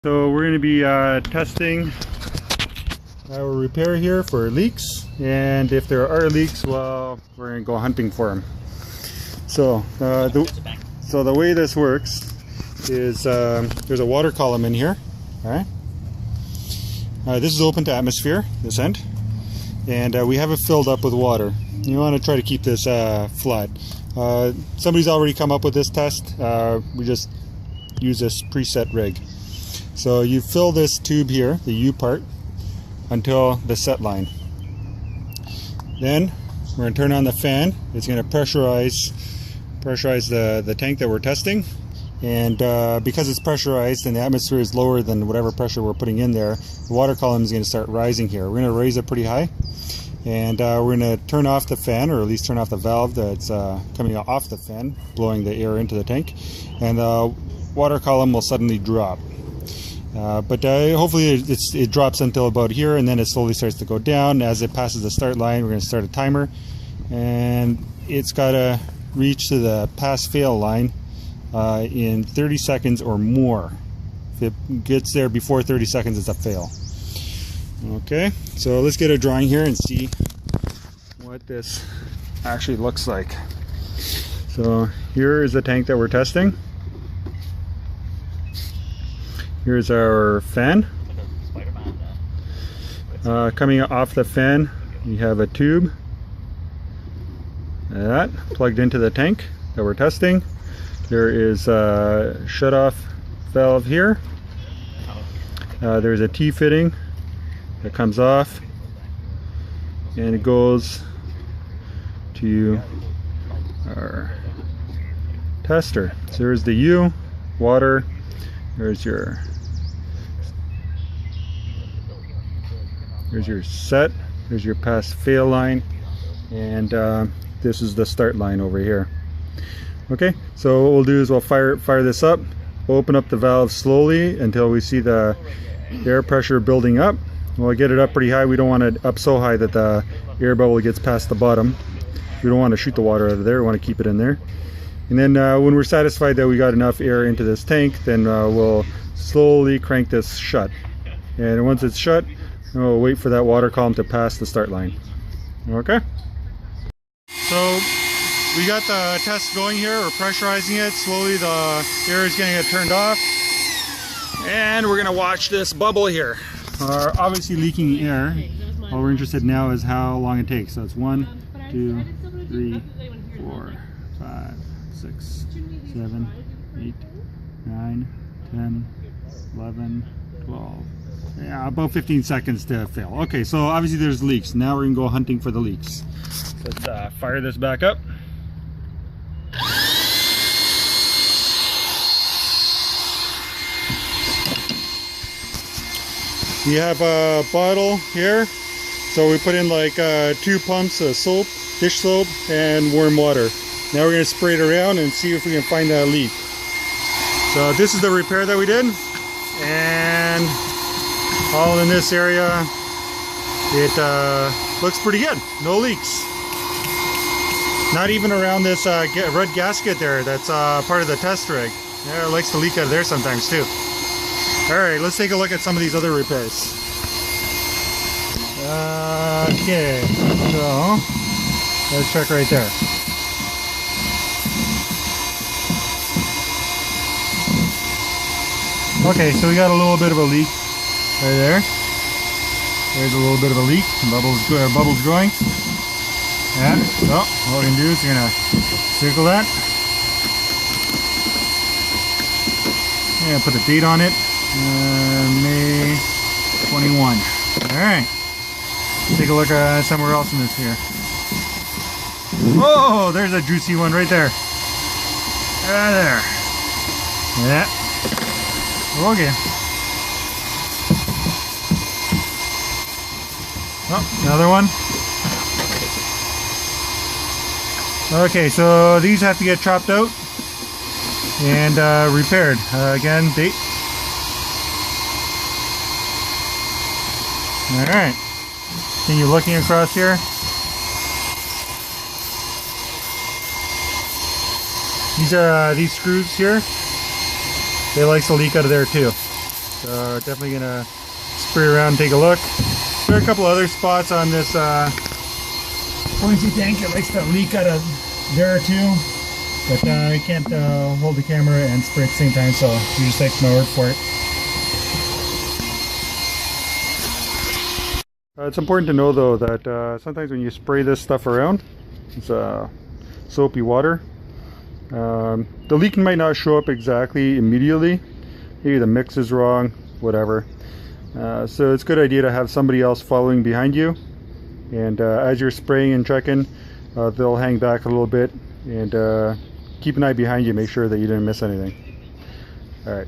So we're going to be testing our repair here for leaks, and if there are leaks, well, we're going to go hunting for them. So the way this works is there's a water column in here. All right. This is open to atmosphere, this end, and we have it filled up with water. You want to try to keep this flat. Somebody's already come up with this test. We just use this preset rig. So you fill this tube here, the U part, until the set line. Then we're going to turn on the fan. It's going to pressurize the tank that we're testing. And because it's pressurized and the atmosphere is lower than whatever pressure we're putting in there, the water column is going to start rising here. We're going to raise it pretty high. And we're going to turn off the fan, or at least turn off the valve that's coming off the fan, blowing the air into the tank. And the water column will suddenly drop. But hopefully it drops until about here, and then it slowly starts to go down. As it passes the start line, we're going to start a timer, and it's got to reach to the pass-fail line in 30 seconds or more. If it gets there before 30 seconds, it's a fail. Okay, so let's get a drawing here and see what this actually looks like. So here is the tank that we're testing. Here's our fan. Coming off the fan, we have a tube that plugged into the tank that we're testing. There is a shut-off valve here. There's a T-fitting that comes off, and it goes to our tester. So there's the U, water. There's your set, there's your pass-fail line, and this is the start line over here. Okay, so what we'll do is we'll fire this up, open up the valve slowly until we see the air pressure building up. We'll get it up pretty high. We don't want it up so high that the air bubble gets past the bottom. We don't want to shoot the water out of there. We want to keep it in there. And then when we're satisfied that we got enough air into this tank, then we'll slowly crank this shut. And once it's shut, we'll wait for that water column to pass the start line. Okay? So we got the test going here. We're pressurizing it. Slowly the air is getting turned off. And we're going to watch this bubble here. Our obviously leaking air. All we're interested in now is how long it takes. So it's 1, 2, 3, 4, 5, 6, 7, 8, 9, 10, 11, 12. Yeah, about 15 seconds to fail. Okay, so obviously there's leaks. Now we're going to go hunting for the leaks. Let's fire this back up. We have a bottle here. So we put in like 2 pumps of soap, dish soap, and warm water. Now we're going to spray it around and see if we can find that leak. So this is the repair that we did, and all in this area, it looks pretty good. No leaks. Not even around this red gasket there. That's part of the test rig. Yeah, it likes to leak out of there sometimes too. All right, let's take a look at some of these other repairs. Okay, so let's check right there. Okay, so we got a little bit of a leak right there. There's a little bit of a leak. Bubbles growing. And so what we can do is we're gonna circle that. And put a date on it. May 21. Alright. Take a look at somewhere else in this here. Oh, there's a juicy one right there. Right there. Yeah. Okay. Oh, another one. Okay, so these have to get chopped out and repaired. Again, date. Alright. Continue looking across here. These are these screws here. They like to leak out of there too. So definitely gonna spray around and take a look. There are a couple other spots on this buoyancy tank. It likes to leak out of there too, but I can't hold the camera and spray at the same time, so you just take my word for it. It's important to know though that sometimes when you spray this stuff around, it's soapy water. The leak might not show up exactly immediately. Maybe the mix is wrong, whatever. So it's a good idea to have somebody else following behind you, and as you're spraying and checking, they'll hang back a little bit and keep an eye behind you, make sure that you didn't miss anything. All right.